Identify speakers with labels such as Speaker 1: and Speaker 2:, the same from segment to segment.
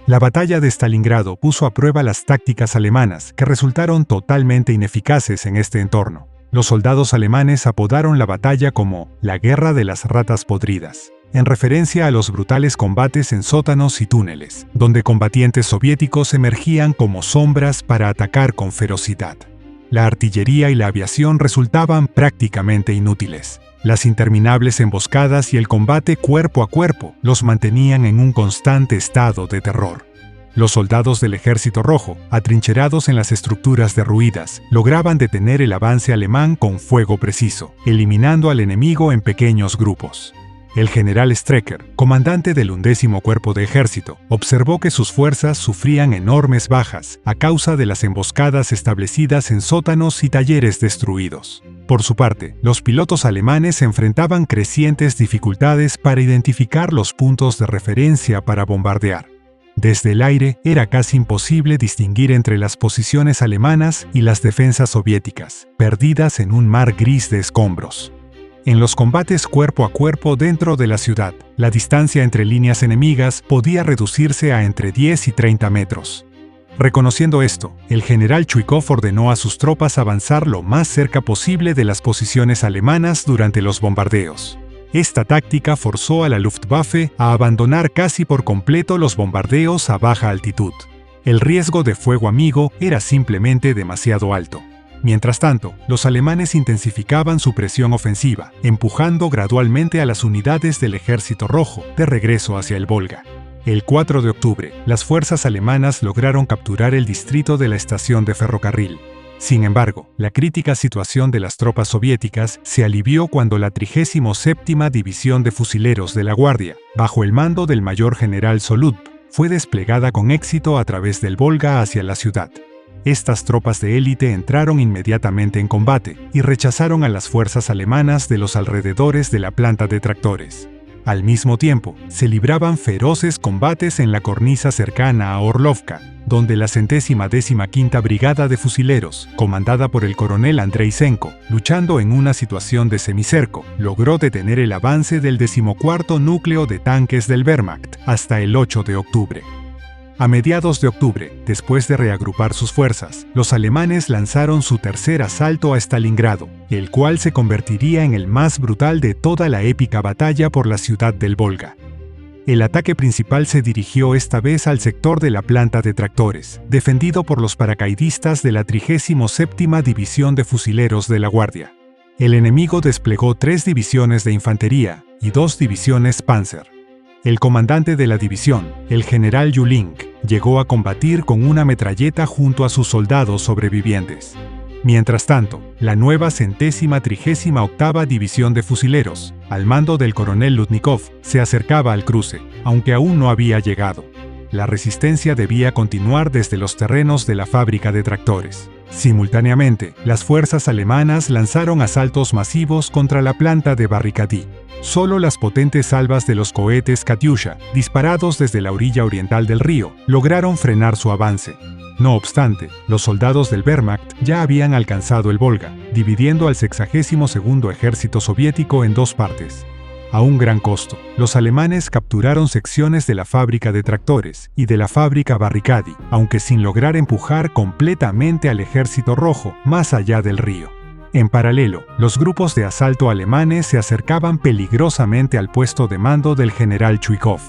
Speaker 1: La batalla de Stalingrado puso a prueba las tácticas alemanas, que resultaron totalmente ineficaces en este entorno. Los soldados alemanes apodaron la batalla como la Guerra de las Ratas Podridas, en referencia a los brutales combates en sótanos y túneles, donde combatientes soviéticos emergían como sombras para atacar con ferocidad. La artillería y la aviación resultaban prácticamente inútiles. Las interminables emboscadas y el combate cuerpo a cuerpo los mantenían en un constante estado de terror. Los soldados del Ejército Rojo, atrincherados en las estructuras derruidas, lograban detener el avance alemán con fuego preciso, eliminando al enemigo en pequeños grupos. El general Strecker, comandante del 11º Cuerpo de Ejército, observó que sus fuerzas sufrían enormes bajas a causa de las emboscadas establecidas en sótanos y talleres destruidos. Por su parte, los pilotos alemanes enfrentaban crecientes dificultades para identificar los puntos de referencia para bombardear. Desde el aire era casi imposible distinguir entre las posiciones alemanas y las defensas soviéticas, perdidas en un mar gris de escombros. En los combates cuerpo a cuerpo dentro de la ciudad, la distancia entre líneas enemigas podía reducirse a entre 10 y 30 metros. Reconociendo esto, el general Chuikov ordenó a sus tropas avanzar lo más cerca posible de las posiciones alemanas durante los bombardeos. Esta táctica forzó a la Luftwaffe a abandonar casi por completo los bombardeos a baja altitud. El riesgo de fuego amigo era simplemente demasiado alto. Mientras tanto, los alemanes intensificaban su presión ofensiva, empujando gradualmente a las unidades del Ejército Rojo de regreso hacia el Volga. El 4 de octubre, las fuerzas alemanas lograron capturar el distrito de la estación de ferrocarril. Sin embargo, la crítica situación de las tropas soviéticas se alivió cuando la 37ª División de Fusileros de la Guardia, bajo el mando del mayor general Soludb, fue desplegada con éxito a través del Volga hacia la ciudad. Estas tropas de élite entraron inmediatamente en combate y rechazaron a las fuerzas alemanas de los alrededores de la planta de tractores. Al mismo tiempo, se libraban feroces combates en la cornisa cercana a Orlovka, donde la 115ª Brigada de Fusileros, comandada por el coronel Andrei Senko, luchando en una situación de semicerco, logró detener el avance del 14º Núcleo de Tanques del Wehrmacht hasta el 8 de octubre. A mediados de octubre, después de reagrupar sus fuerzas, los alemanes lanzaron su tercer asalto a Stalingrado, el cual se convertiría en el más brutal de toda la épica batalla por la ciudad del Volga. El ataque principal se dirigió esta vez al sector de la planta de tractores, defendido por los paracaidistas de la 37ª División de Fusileros de la Guardia. El enemigo desplegó 3 divisiones de infantería y 2 divisiones Panzer. El comandante de la división, el general Yuling, llegó a combatir con una metralleta junto a sus soldados sobrevivientes. Mientras tanto, la nueva 138ª División de Fusileros, al mando del coronel Lutnikov, se acercaba al cruce, aunque aún no había llegado. La resistencia debía continuar desde los terrenos de la fábrica de tractores. Simultáneamente, las fuerzas alemanas lanzaron asaltos masivos contra la planta de Barricadi. Solo las potentes salvas de los cohetes Katyusha, disparados desde la orilla oriental del río, lograron frenar su avance. No obstante, los soldados del Wehrmacht ya habían alcanzado el Volga, dividiendo al 62º Ejército Soviético en 2 partes. A un gran costo, los alemanes capturaron secciones de la fábrica de tractores y de la fábrica Barricadi, aunque sin lograr empujar completamente al Ejército Rojo más allá del río. En paralelo, los grupos de asalto alemanes se acercaban peligrosamente al puesto de mando del general Chuikov.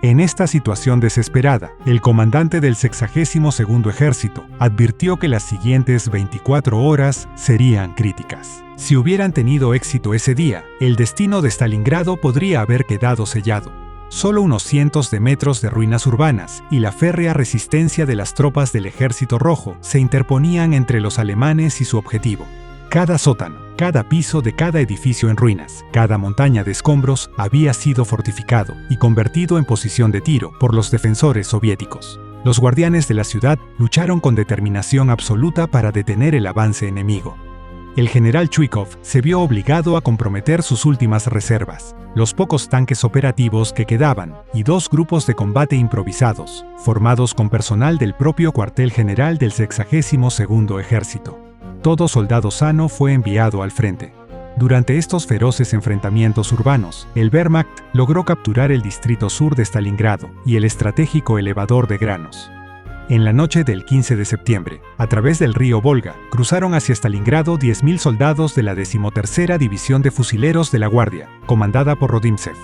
Speaker 1: En esta situación desesperada, el comandante del 62º Ejército advirtió que las siguientes 24 horas serían críticas. Si hubieran tenido éxito ese día, el destino de Stalingrado podría haber quedado sellado. Solo unos cientos de metros de ruinas urbanas y la férrea resistencia de las tropas del Ejército Rojo se interponían entre los alemanes y su objetivo. Cada sótano, cada piso de cada edificio en ruinas, cada montaña de escombros había sido fortificado y convertido en posición de tiro por los defensores soviéticos. Los guardianes de la ciudad lucharon con determinación absoluta para detener el avance enemigo. El general Chuikov se vio obligado a comprometer sus últimas reservas, los pocos tanques operativos que quedaban y 2 grupos de combate improvisados, formados con personal del propio cuartel general del 62º Ejército. Todo soldado sano fue enviado al frente. Durante estos feroces enfrentamientos urbanos, el Wehrmacht logró capturar el distrito sur de Stalingrado y el estratégico elevador de granos. En la noche del 15 de septiembre, a través del río Volga, cruzaron hacia Stalingrado 10.000 soldados de la 13ª División de Fusileros de la Guardia, comandada por Rodimtsev.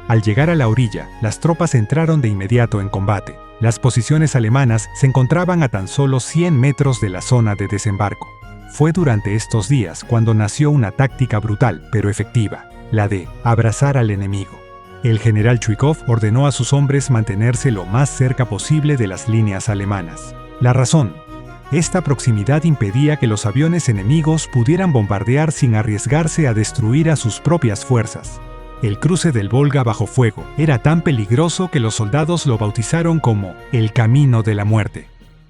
Speaker 1: Al llegar a la orilla, las tropas entraron de inmediato en combate. Las posiciones alemanas se encontraban a tan solo 100 metros de la zona de desembarco. Fue durante estos días cuando nació una táctica brutal, pero efectiva, la de abrazar al enemigo. El general Chuikov ordenó a sus hombres mantenerse lo más cerca posible de las líneas alemanas. La razón: esta proximidad impedía que los aviones enemigos pudieran bombardear sin arriesgarse a destruir a sus propias fuerzas. El cruce del Volga bajo fuego era tan peligroso que los soldados lo bautizaron como el Camino de la Muerte.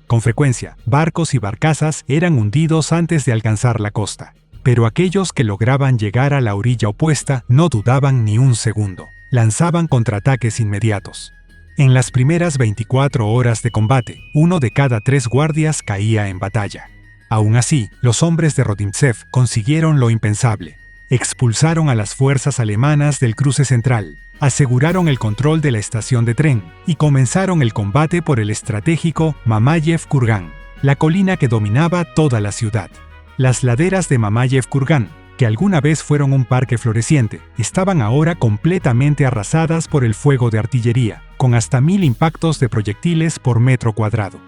Speaker 1: Con frecuencia, barcos y barcazas eran hundidos antes de alcanzar la costa, pero aquellos que lograban llegar a la orilla opuesta no dudaban ni un segundo. Lanzaban contraataques inmediatos. En las primeras 24 horas de combate, 1 de cada 3 guardias caía en batalla. Aún así, los hombres de Rodimtsev consiguieron lo impensable. Expulsaron a las fuerzas alemanas del cruce central, aseguraron el control de la estación de tren y comenzaron el combate por el estratégico Mamayev-Kurgan, la colina que dominaba toda la ciudad. Las laderas de Mamayev-Kurgan, que alguna vez fueron un parque floreciente, estaban ahora completamente arrasadas por el fuego de artillería, con hasta 1000 impactos de proyectiles por metro cuadrado.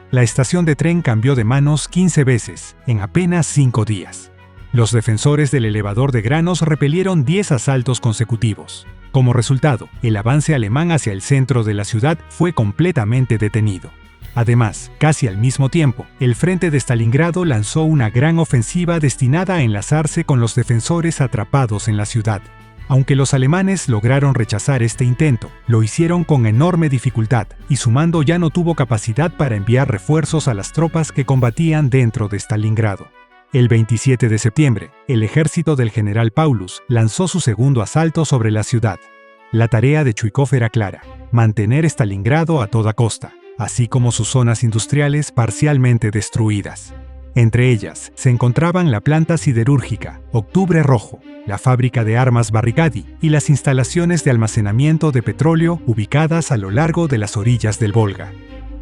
Speaker 1: La estación de tren cambió de manos 15 veces, en apenas 5 días. Los defensores del elevador de granos repelieron 10 asaltos consecutivos. Como resultado, el avance alemán hacia el centro de la ciudad fue completamente detenido. Además, casi al mismo tiempo, el frente de Stalingrado lanzó una gran ofensiva destinada a enlazarse con los defensores atrapados en la ciudad. Aunque los alemanes lograron rechazar este intento, lo hicieron con enorme dificultad y su mando ya no tuvo capacidad para enviar refuerzos a las tropas que combatían dentro de Stalingrado. El 27 de septiembre, el ejército del general Paulus lanzó su segundo asalto sobre la ciudad. La tarea de Chuikov era clara: mantener Stalingrado a toda costa, así como sus zonas industriales parcialmente destruidas. Entre ellas se encontraban la planta siderúrgica Octubre Rojo, la fábrica de armas Barricadi y las instalaciones de almacenamiento de petróleo ubicadas a lo largo de las orillas del Volga.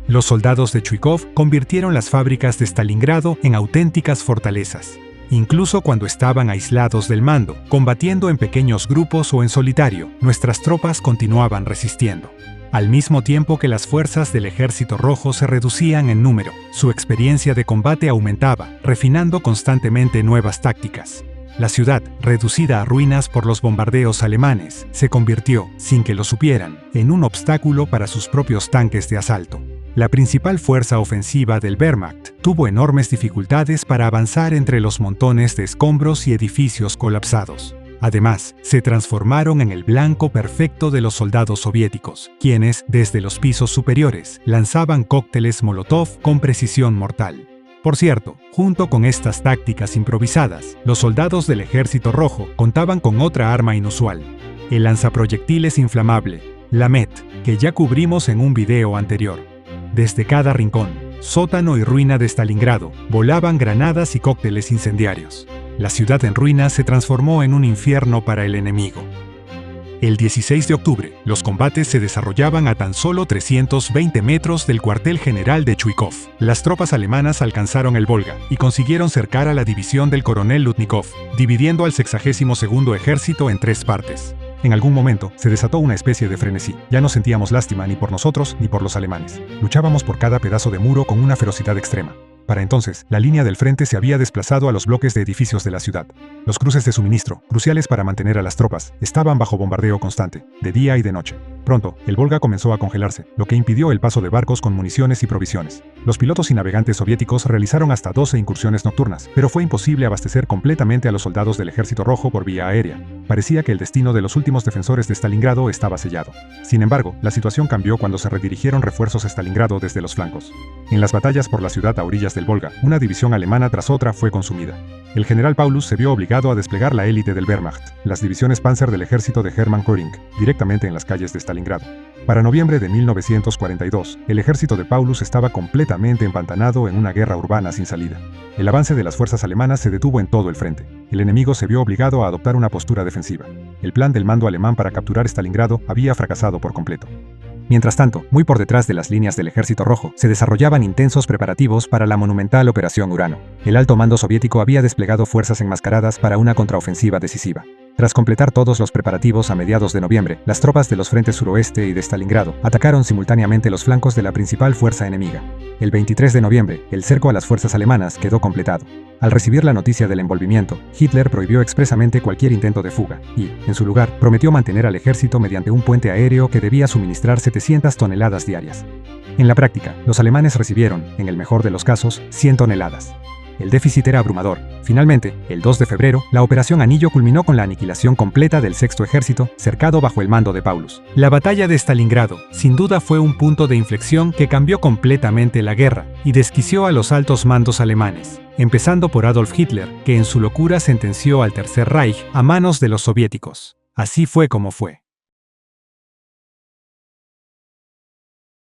Speaker 1: Los soldados de Chuikov convirtieron las fábricas de Stalingrado en auténticas fortalezas. Incluso cuando estaban aislados del mando, combatiendo en pequeños grupos o en solitario, nuestras tropas continuaban resistiendo. Al mismo tiempo que las fuerzas del Ejército Rojo se reducían en número, su experiencia de combate aumentaba, refinando constantemente nuevas tácticas. La ciudad, reducida a ruinas por los bombardeos alemanes, se convirtió, sin que lo supieran, en un obstáculo para sus propios tanques de asalto. La principal fuerza ofensiva del Wehrmacht tuvo enormes dificultades para avanzar entre los montones de escombros y edificios colapsados. Además, se transformaron en el blanco perfecto de los soldados soviéticos, quienes, desde los pisos superiores, lanzaban cócteles Molotov con precisión mortal. Por cierto, junto con estas tácticas improvisadas, los soldados del Ejército Rojo contaban con otra arma inusual: el lanzaproyectiles inflamable, la MET, que ya cubrimos en un video anterior. Desde cada rincón, sótano y ruina de Stalingrado, volaban granadas y cócteles incendiarios. La ciudad en ruinas se transformó en un infierno para el enemigo. El 16 de octubre, los combates se desarrollaban a tan solo 320 metros del cuartel general de Chuikov. Las tropas alemanas alcanzaron el Volga y consiguieron cercar a la división del coronel Lutnikov, dividiendo al 62º ejército en 3 partes. En algún momento se desató una especie de frenesí. Ya no sentíamos lástima ni por nosotros ni por los alemanes. Luchábamos por cada pedazo de muro con una ferocidad extrema. Para entonces, la línea del frente se había desplazado a los bloques de edificios de la ciudad. Los cruces de suministro, cruciales para mantener a las tropas, estaban bajo bombardeo constante, de día y de noche. Pronto, el Volga comenzó a congelarse, lo que impidió el paso de barcos con municiones y provisiones. Los pilotos y navegantes soviéticos realizaron hasta 12 incursiones nocturnas, pero fue imposible abastecer completamente a los soldados del Ejército Rojo por vía aérea. Parecía que el destino de los últimos defensores de Stalingrado estaba sellado. Sin embargo, la situación cambió cuando se redirigieron refuerzos a Stalingrado desde los flancos. En las batallas por la ciudad a orillas del Volga, una división alemana tras otra fue consumida. El general Paulus se vio obligado a desplegar la élite del Wehrmacht, las divisiones Panzer del ejército de Hermann Göring, directamente en las calles de Stalingrado. Stalingrado. Para noviembre de 1942, el ejército de Paulus estaba completamente empantanado en una guerra urbana sin salida. El avance de las fuerzas alemanas se detuvo en todo el frente. El enemigo se vio obligado a adoptar una postura defensiva. El plan del mando alemán para capturar Stalingrado había fracasado por completo. Mientras tanto, muy por detrás de las líneas del Ejército Rojo, se desarrollaban intensos preparativos para la monumental Operación Urano. El alto mando soviético había desplegado fuerzas enmascaradas para una contraofensiva decisiva. Tras completar todos los preparativos a mediados de noviembre, las tropas de los frentes suroeste y de Stalingrado atacaron simultáneamente los flancos de la principal fuerza enemiga. El 23 de noviembre, el cerco a las fuerzas alemanas quedó completado. Al recibir la noticia del envolvimiento, Hitler prohibió expresamente cualquier intento de fuga y, en su lugar, prometió mantener al ejército mediante un puente aéreo que debía suministrar 700 toneladas diarias. En la práctica, los alemanes recibieron, en el mejor de los casos, 100 toneladas. El déficit era abrumador. Finalmente, el 2 de febrero, la Operación Anillo culminó con la aniquilación completa del Sexto Ejército, cercado bajo el mando de Paulus. La batalla de Stalingrado, sin duda, fue un punto de inflexión que cambió completamente la guerra y desquició a los altos mandos alemanes, empezando por Adolf Hitler, que en su locura sentenció al Tercer Reich a manos de los soviéticos. Así fue como fue.